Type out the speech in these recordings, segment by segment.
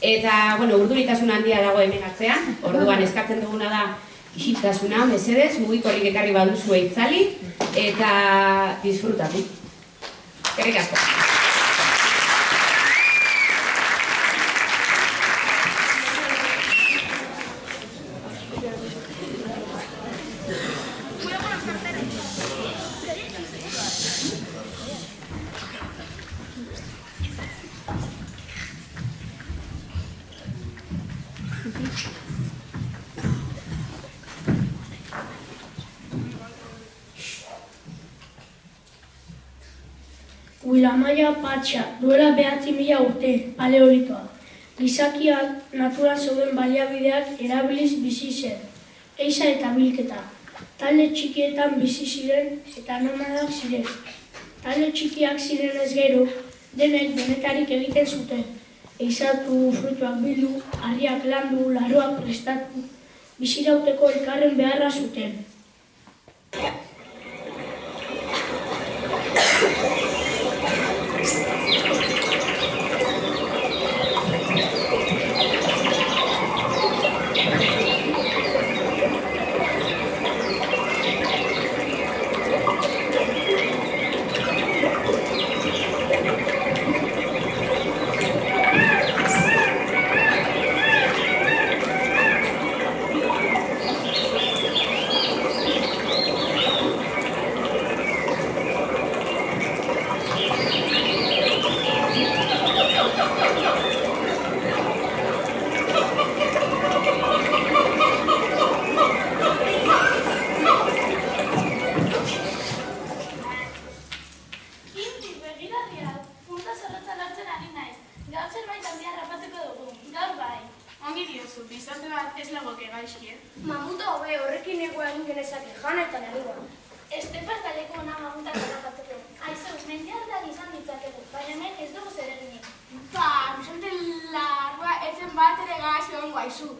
Eta, urduritasun handia dago hemen atzean, orduan eskatzen duguna da isiltasuna, mesedez, mugikorrik ekarri baduzue itzali, eta disfrutatu. Eskerrik asko. Huilamaia patxa, duela 9.000 urte, paleolitoa. Gizakiak naturan zeuden baliabideak erabiliz bizi zen, ehiza eta bilketa. Talde txikietan bizi ziren eta nomadak ziren. Talde txikiak zirenez gero, denek denetarik egiten zuten. Ehizatu, fruituak bildu, harriak landu, larruak prestatu, bizirauteko elkarren beharra zuten.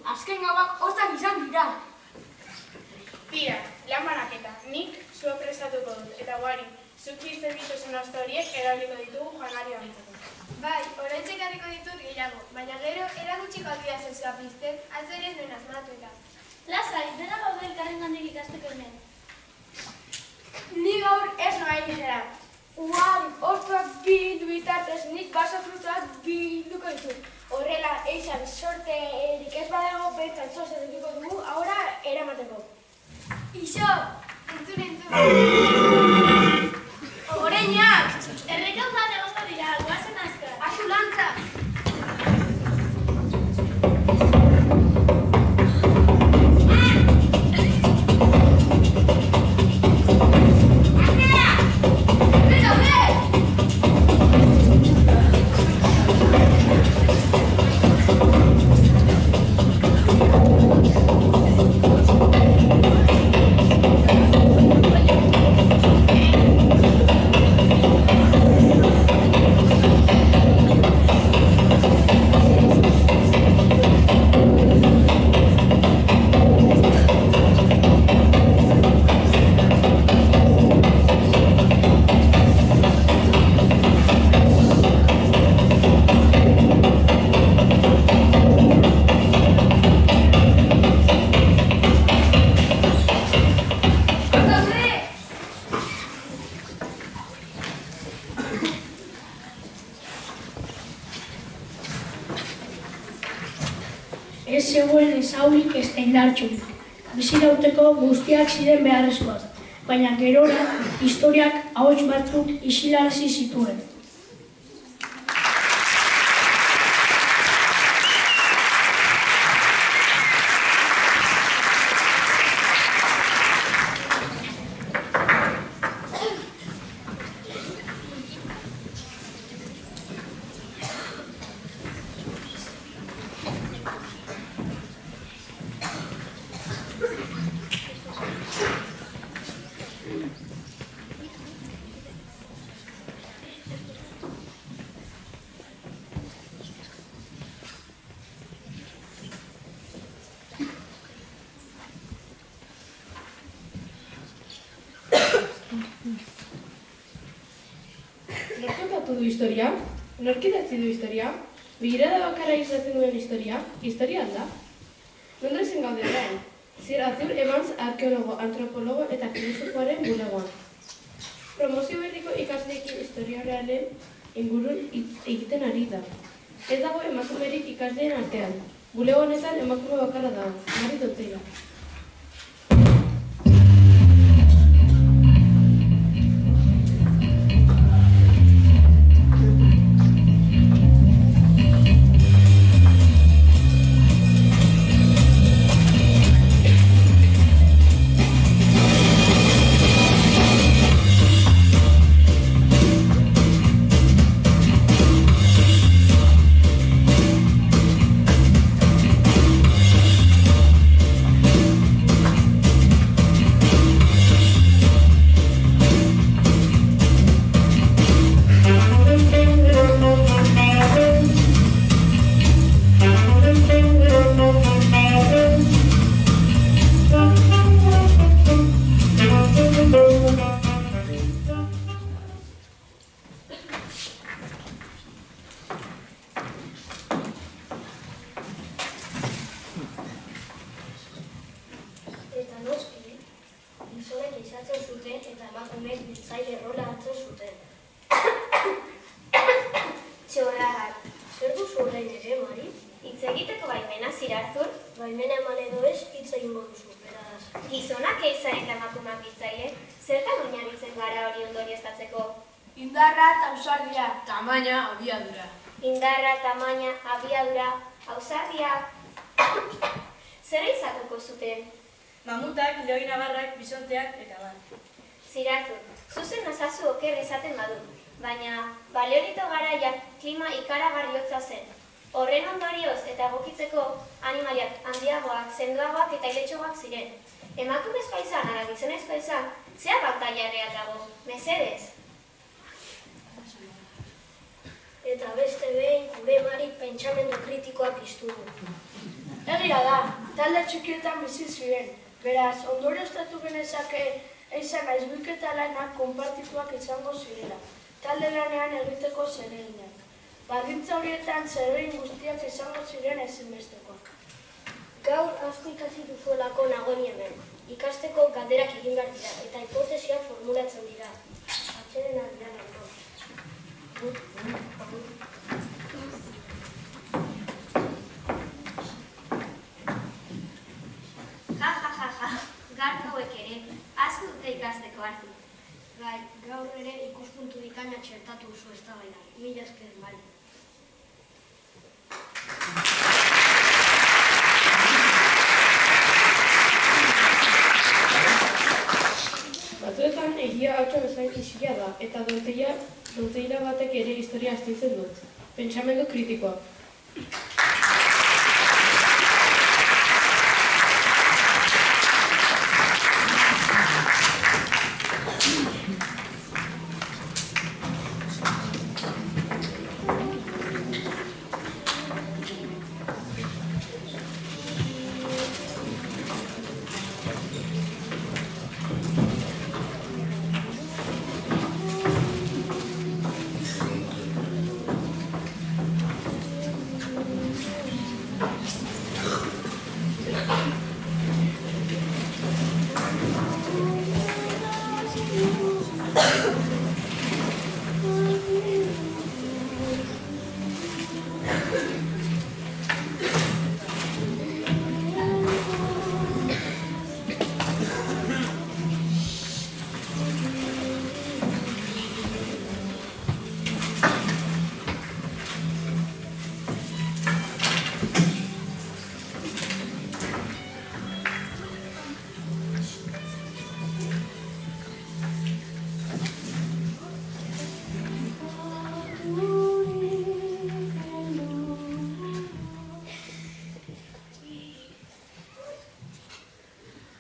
Azken gauak hotzak izan dira. Tira, lan banaketa, nik zuok prestatuko dut, eta guari, zuk bizten dituzun hasta horiek erabiliko ditugu janari horretzeko. Bai, oraintxe ekarriko ditut gehiago, baina gero eragutsiko aldia zezua bizten, atzo ere ez nuen asmatu eta. Lasai, dena gaude elkarren gandik ikasteko hemen. Ni gaur ez noa egitera. Guari, hostuak bildu bitartez, nik baso frutuak bilduko ditut. Horrela, eixa, sorte erik ez badago, bentzat zoze dukiko dugu, ahora eramateko. Ixo, entzun. Oreinak! Errekau bat egongo dira, guazen azkar. Axulantza! Ez zegoen ezaurik ezta indartsurik. Bizirauteko guztiak ziren beharrezkoak, baina gerora historiak ahots batzuk isilarazi zituen. Nork kontatu du historia? Nork idatzi du historia? Begirada bakarra islatzen duen historia alda? Londresen gaude orain, Sir Arthur Evans arkeologo, antropologo eta filosofoaren bulegoan. Promozio berriko ikasleekin historia realen ingurun egiten ari da. Ez dago emakumerik ikasleen artean. Bulego honetan emakume bakarra dago, Mari Dotzera. Eta noski, gizonek izatzen zuten eta emakumeek biltzaile rola hartzen zuten. Txorar, zer duzu orain ere, Mari? Hitz egiteko baimena, Sir Arthur? Baimena eman edo ez, hitz egingo duzu, beraz. Gizonak eizan eta emakumeak biltzaile, zertan oinarritzen gara hori ondorioztatzeko? Indarra eta ausardia. Tamaina, abiadura. Indarra, tamaina, abiadura, ausardia. Zer izatuko zuten? Mamutak, lehoinabarrak, bisonteak eta bat. Sir Arthur, zuzen nazazu oker esaten badu, baina Paleolito garaiak klima ikaragarri hotza zen. Horren ondorioz eta egokitzeko animaliak handiagoak, sendoagoak eta iletxoak ziren. Emakumezkoa izan, ala gizonezkoa izan, zea pantaila real dago, mesedez. Eta beste behin, gure Marik pentsamendu kritikoa piztu du. Egia da, talde txikietan bizi ziren. Beraz, ondorioztatu genezake eizan aizbiketa lanak konpartituak izango zirela. Talde lanean egiteko zereginak. Baldintza horietan zeregin guztiak izango ziren ezinbestekoak. Gaur asko ikasi duzuelako nagoen hemen. Ikasteko galderak egin behar dira eta hipotesiak formulatzen dira. Atxeden aldera nago. Gaur hauek ere, asko dute ikasteko hartu. Bai, gaur ere ikuspuntu bikaina txertatu duzu eztabaida. Mila esker, Mari. Batzuetan egia hautsa bezain isila da, eta doteira batek ere historia astintzen dut. Pentsamendu kritikoa.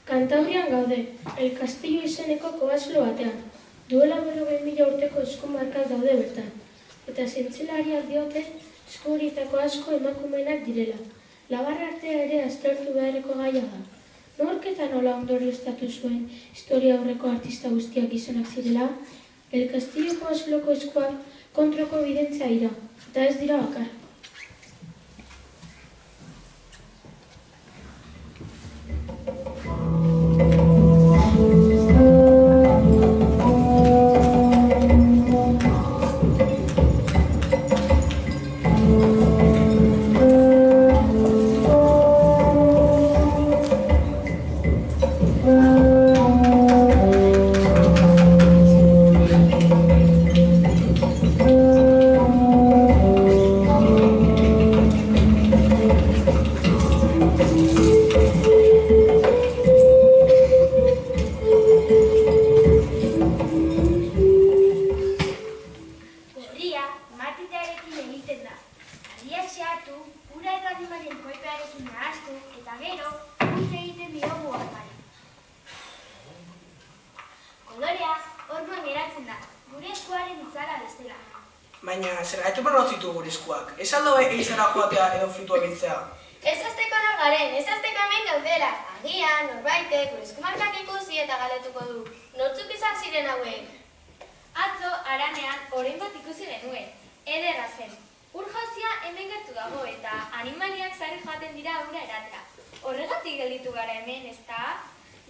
Kantabrian gaude, El Castillo izeneko kobazulo batean. Duela 40.000 urteko eskumarkak daude bertan. Eta zientzialariak diote esku horietako asko emakumeenak direla. Labarra artea ere aztertu beharreko gaia da. Nork eta nola ondorioztatu zuen historia aurreko artista guztiak gizonak zirela? El Castillo kobazuloko eskuak kontroko ebidentzia dira, eta ez dira bakar. animalien koipearekin nahastu eta gero utz egiten diogu armari. Kolorea orduan geratzen da, gure eskuaren itzala bestela. Baina, zergaitu pronozitu gure eskuak? Ez aldo eizara joatea edo frutua biltzea? Ez azteko nor garen, ez azteko hemen gaudela. Agian, norbaitek, gure eskumarkak ikusi eta galetuko du. Nortzuk izan ziren hauek? Atzo, haranean, orain bat ikusi genuen. Ederra zen. Ur jauzia hemen gertu dago eta animaliak zari joaten dira ura eratera. Horregatik gelditu gara hemen, ezta?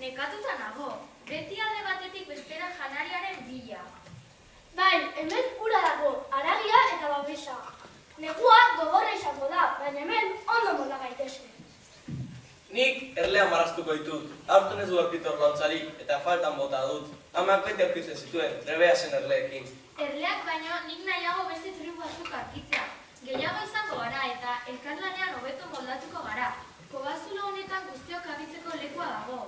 Nekatuta nago. Beti alde batetik bestera janariaren bila. Bai, hemen ura dago, haragia eta babesa. Negua gogorra izango da, baina hemen ondo molda gaitezke. Nik erlean marraztuko ditut. Aurten ez du aurkitor lautzarik eta faltan bota dut. Amak bete aurkitzen zituen, trebea zen erleekin. Erleak baino nik nahiago beste tribu batzuk aurkitzea. Gehiago izango gara eta elkarlanean hobeto moldatuko gara. Kobazulo honetan guztiok abitzeko lekua dago.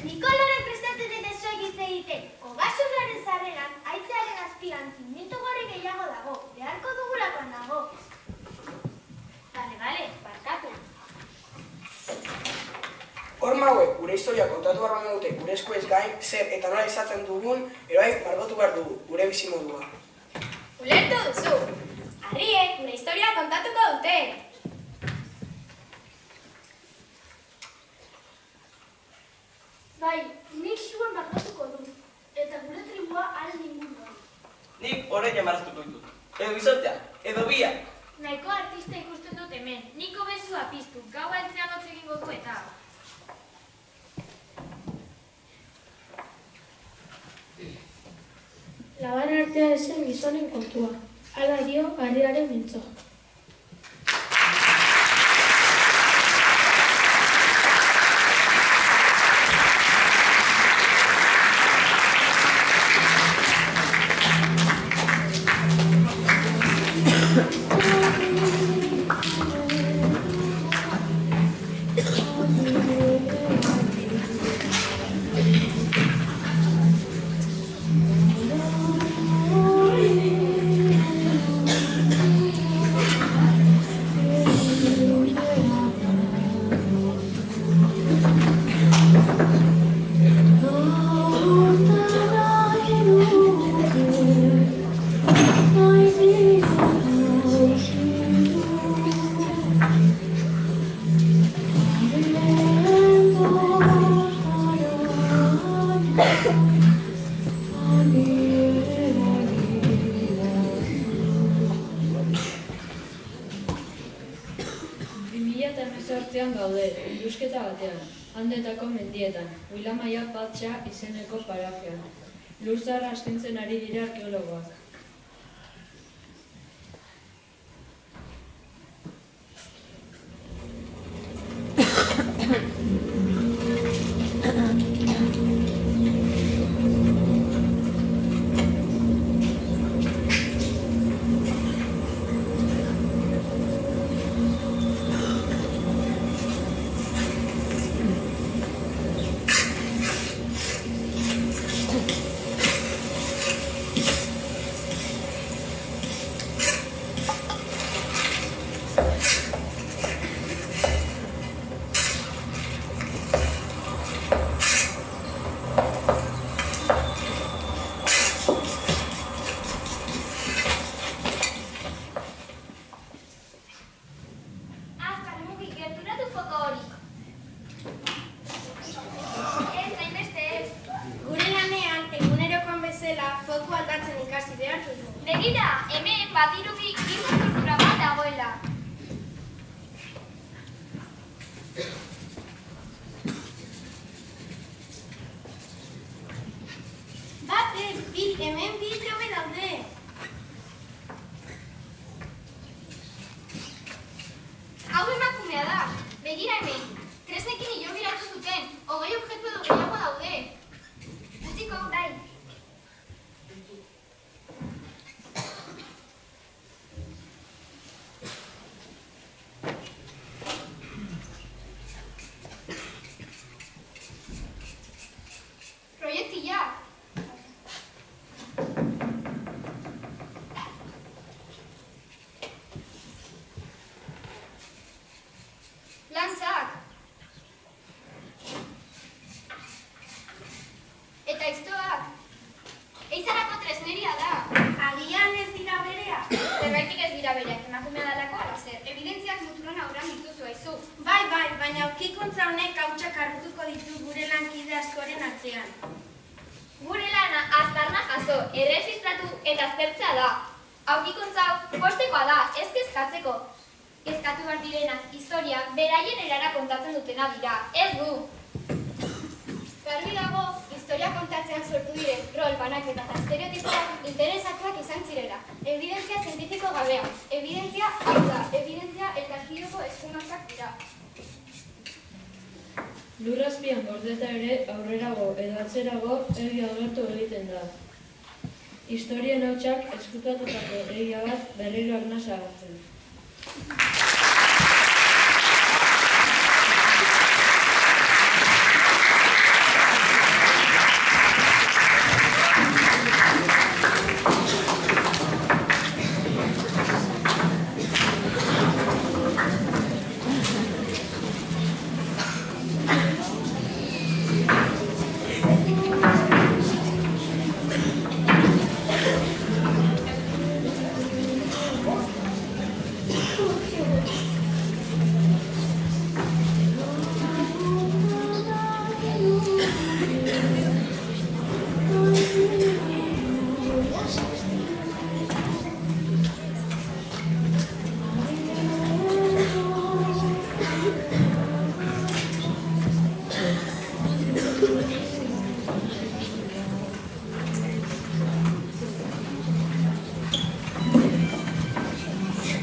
Nikoloren prestatzen eta zuek hitz egiten. Kobazuloaren zarreran, haitzearen azpian zimitu gorri gehiago dago. Beharko dugulakoan dago. Bale, barkatu. Horma hauek, gure historia kontatu behar baino dute gure eskuez gain, zer eta nola izaten dugun, eroai margotu behar dugu, gure bizimodua. Ulertu duzu! Harriek, gure historia kontatuko dute! Bai, nik zuen margotuko du. Eta gure tribua haren inguruan. Nik orain marraztuko ditut. Edo bizortea, edo bia. Nahiko artista ikusten dut hemen. Niko bezua piztu, gau altzean hotz egingo du eta... Laban artea ezen gizonen kontua. Hala dio Harriaren mintzoa. Gaude, indusketa batean, Andetako mendietan, Huilamaia Patxa izeneko parajean. Lurzarra astintzen ari dira arkeologoak. Begira, hemen badirudi giza tortura bat dagoela. Bat ez, hemen bi jobe daude. Hau emakumea da. Begira hemen, tresnekin hilobiratu zuten, 20 objektu edo gehiago daude. Utziko, bai. Proiektila. Aurkikuntza honek hautsak hartuko ditu gure lankide askoren artean. Gure lana aztarna jaso, erregistratu eta aztertzea da. Aurkikuntza hau postekoa da, ez kezkatzeko. Kezkatu behar direnak historia beraien erara kontatzen dutena dira, ez gu. Garbi dago, historia kontatzean sortu diren rol, banaketa eta estereotipoak interesatuak izan zirela. Evidentzia zientifiko gabea. Evidentzia hau da, evidentzia elkarkideko eskumatzak dira. Lurrazpian gordeta ere aurrerago edo atzerago egia agertu egiten da. Historien hautsak ezkutatutako egia bat berriro arnasa hartzen.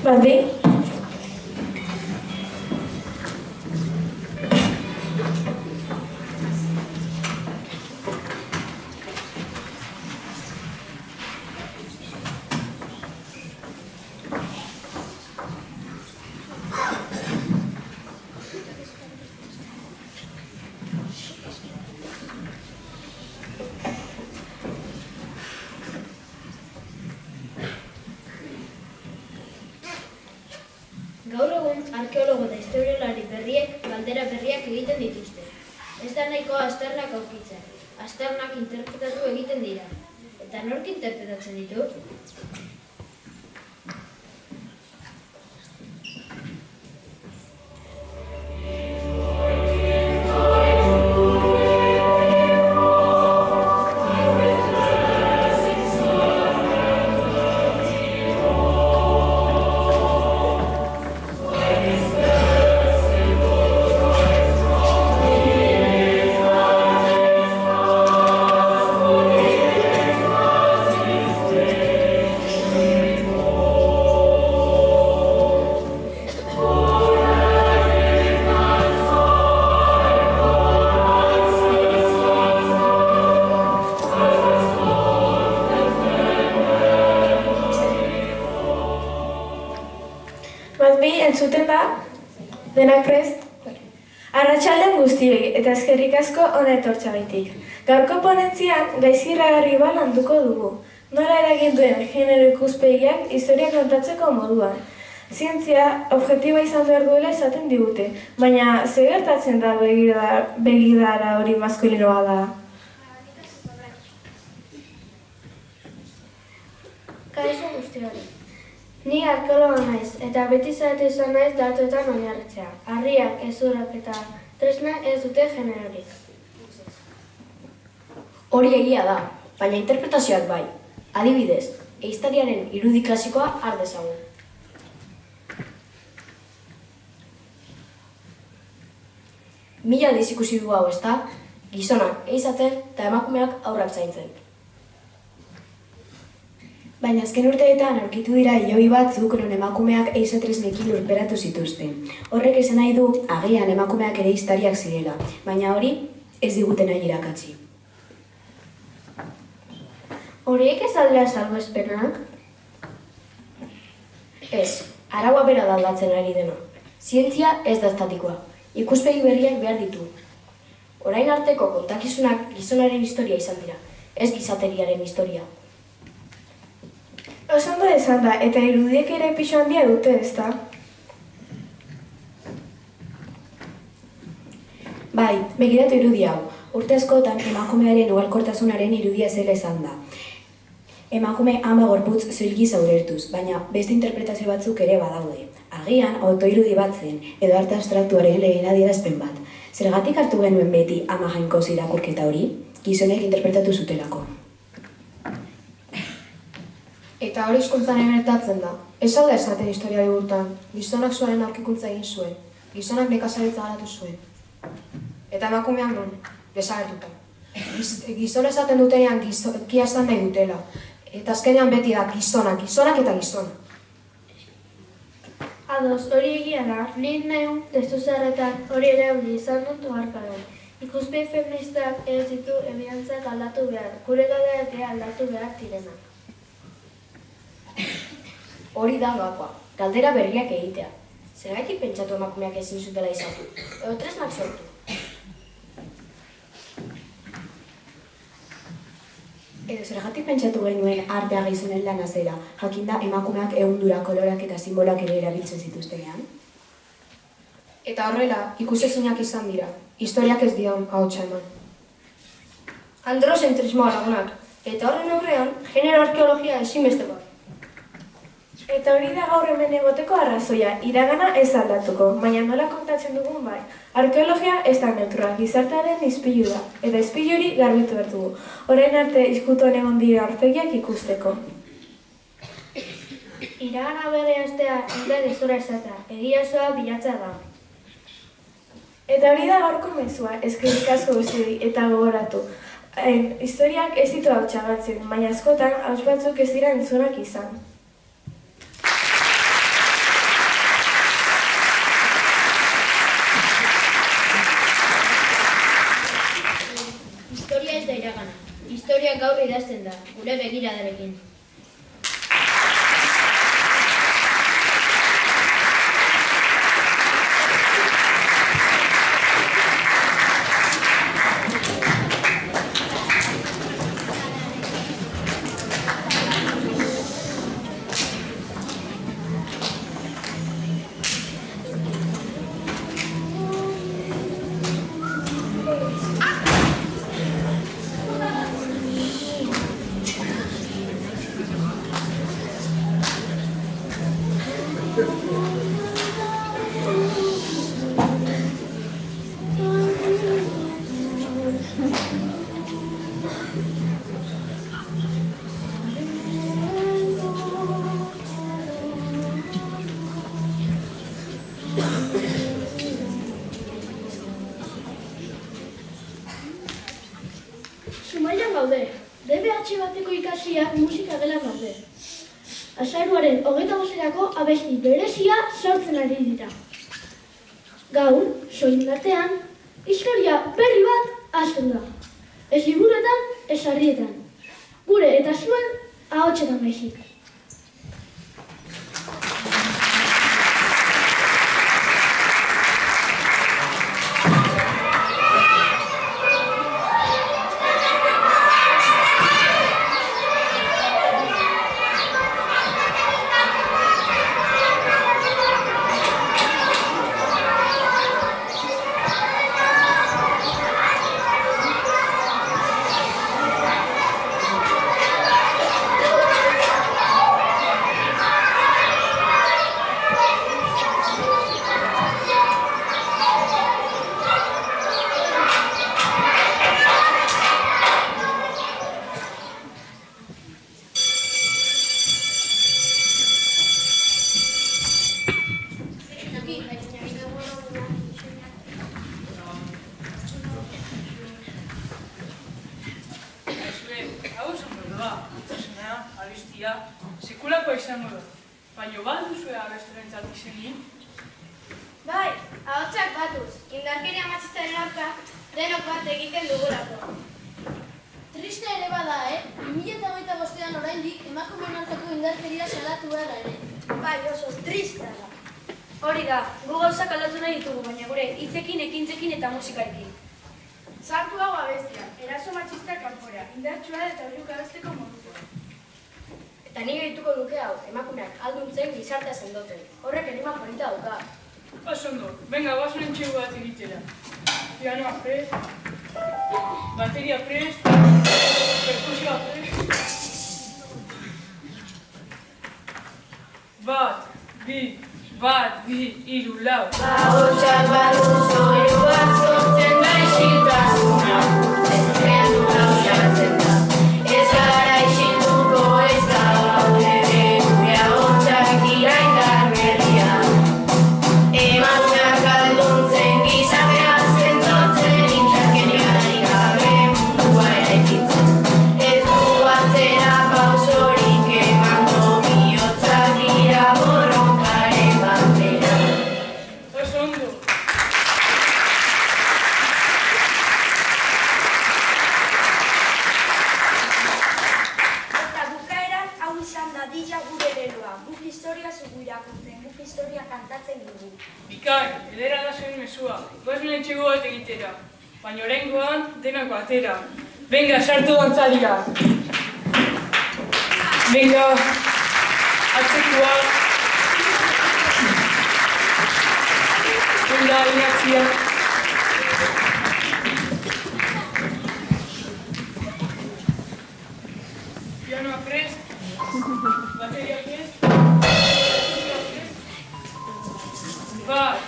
Badi? Gaur egun, arkeologo eta historiolari berriek galdera berriak egiten dituzte. Ez da nahikoa aztarnak aurkitzen. Aztarnak interpretatu egiten dira. Eta nork interpretatzen ditu? Entzuten da, denak prest? Arratsaldean guztioi eta eskerrik asko hona etortzeagatik. Gaurko ponentzian gaizkiragarri bat landuko dugu. Nola eragin duen genero ikuspegiak historia kontatzeko moduan. Zientzia objektiboa izan behar duela esaten digute, baina ze gertatzen da begidara hori maskulinoa da? Kaixo guztioi. Ni arkeologa naiz, eta beti zaitu izan naiz datuetan oinarritzea. Harriak, hezurrak eta tresna ez dute generorik. Hori egia da, baina interpretazioak bai. Adibidez, ehiztariaren irudi klasikoa har dezagun. Mila aldiz ikusi dugu hau, ezta? Gizonak ehizatzen eta emakumeak haurrak zaintzen. Baina azken urteetan aurkitu dira hiloi batzuk non emakumeak ehizatresnekin lurperatu zituzten. Horrek esan nahi du agian emakumeak ere ehiztariak zirela, baina hori ez diguten nahi irakatsi. Horiek ez aldera salbuespenak? Ez, araua bera da aldatzen ari dena. Zientzia ez da estatikoa, ikuspegi berriak behar ditu. Orain arteko kontakizunak gizonaren historia izan dira, ez gizateriaren historia. Oso ondo esan da, eta irudiek ere pisu handia dute, ezta? Bai, begiratu irudi hau. Urte askotan emakumearen ugalkortasunaren irudia zela esan da. Emakume ama gorputz zoilgiz aurrertuz, baina beste interpretazio batzuk ere badaude. Agian autoirudi bat zen, edo arte abstraktuaren lehen adierazpen bat. Zergatik hartu genuen beti Ama Jainkoz irakurketa hori? Gizonek interpretatu zutelako. Eta hori hizkuntzan gertatzen da. Ez hauda esaten historia liburutan. Gizonak zuaren aurkikuntza egin zuen. Gizonak nekazaritza garatu zuen. Eta emakumean non, desagertuta. Gizona esaten dutenean gizokia esan nahi dutela. Eta azkenean beti da gizonak eta gizonak. Ados, hori egia da, nik nahiun testu zaharretan hori erabili izan dut oharkadan. Ikuspegi feministak ez ditu ebidentzak aldatu behar, gure gaudeatea aldatu behar direnak. Hori da gakoa, galdera berriak egitea. Zergatik pentsatu emakumeak ezin zutela izatu, edo tresnak sortu. Edo zergatik pentsatu genuen artea gizonen lana zela, jakinda emakumeak ehundura kolorak eta sinbolak ere erabiltzen zituztenean? Eta horrela, ikusezinak izan dira. Historiak ez dion ahotsa eman. Androzentrismoa lagunak, eta horren aurrean, genero arkeologia ezinbestekoa. Eta hori da gaur hemen egoteko arrazoia, iragana ez aldatuko, baina nola kontatzen dugun bai. Arkeologia ez da neutroa, gizartearen izpilu da, eta izpilu hori garbitu behar dugu. Orain arte izkutuan egon dira aurpegiak ikusteko. Iragana berri astea ez da gezurra esatea, egia osoa bilatza da. Eta hori da gaurko mezua, eskerrik asko guztioi eta gogoratu. Historiak ez ditu hautsa galtzen, baina askotan hauts batzuk ez dira entzunak izan. Historia ez da iragana. Historia gaur idazten da, gure begiradarekin. Zumaian gaude, DBH bateko ikasiak musika gelan gaude. Azaruaren 25-erako abesti berezia sortzen ari dira. Gaur, soin batean, historia berri bat hasten da. Ez liburuetan, ez sarrietan. Gure eta zuen ahotsetan baizik. Sekulako izango da. Baina bat duzue abesturentzat izenik? Bai, ahotsak batuz, indarkeria matxistaren aurka denok bat egiten dugulako. Triste ere bada, 2025an oraindik emakumeen aurkako indarkeria salatu behar ere. Bai, oso triste da. Hori da, gu gauzak aldatu nahi ditugu, baina gure hitzekin, ekintzekin eta musikarekin. Sartu hau abestia, eraso matxista kanpora, indartsua eta oiuk abesteko moduko. Eta nire dituko duke hau, emakumeak alduntzen gizartea sendotzen. Horrek erima polita dauka. Osondo, venga, guazen entxegu bat egitera. Pianoa prest, bateria prest, perkusioa prest. Bat, bi, 1, 2, 3, 4. Ahotsak badu soinu bat sortzen da isiltasuna, zentzen du lausatzen da. Ez gara isilduko ez da gaude gure ahotsak dira indar berria. Emakumeak alduntzen gizartea zentrotzen indarkeriari gabe mundua eraikitzen. Ez dugu atzera pausorik emango bihotzak dira borrokaren bandera. Oso ondo. Eta bukaeran hau izan da dila gure eredua. Guk historia zugu irakurtzen, guk historia kantatzen dugu. Bikain, edera da zuen mesua. Goaz menetxego bat egitera. Baina oraingoan denak batera. Venga, sartu dantzalira. Venga, atzekoa. Venga, inatzia. Pianoa prest. Bateria prest. Bat,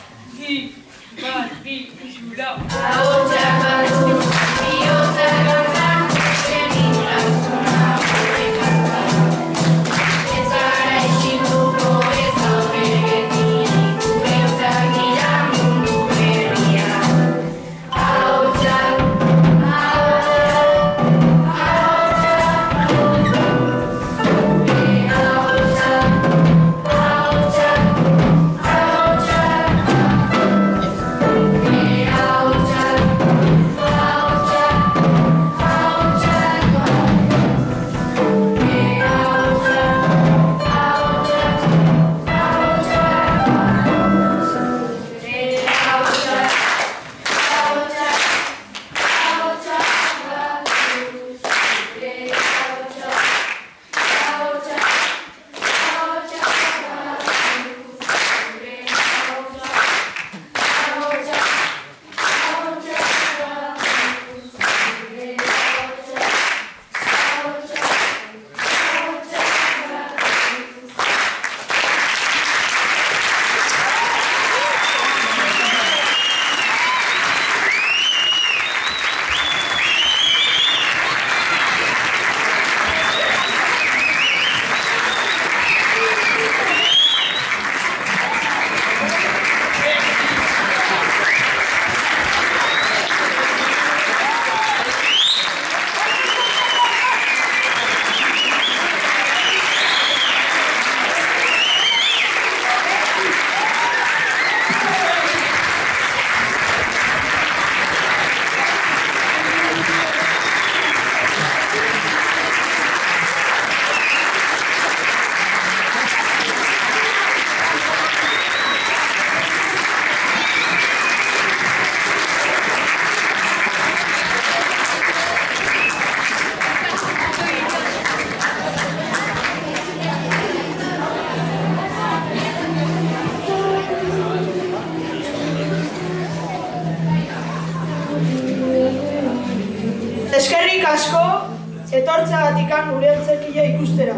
bi, isu, lau. Ahotsak badu bihotzak kantan, zenittasuna gure kantan. Ez gara isilduko ez gaude geldirik, gure hotzak dira mundu berria. Ahotsak, Eskerrik asko etortzeagatik gure antzerkia ikustera.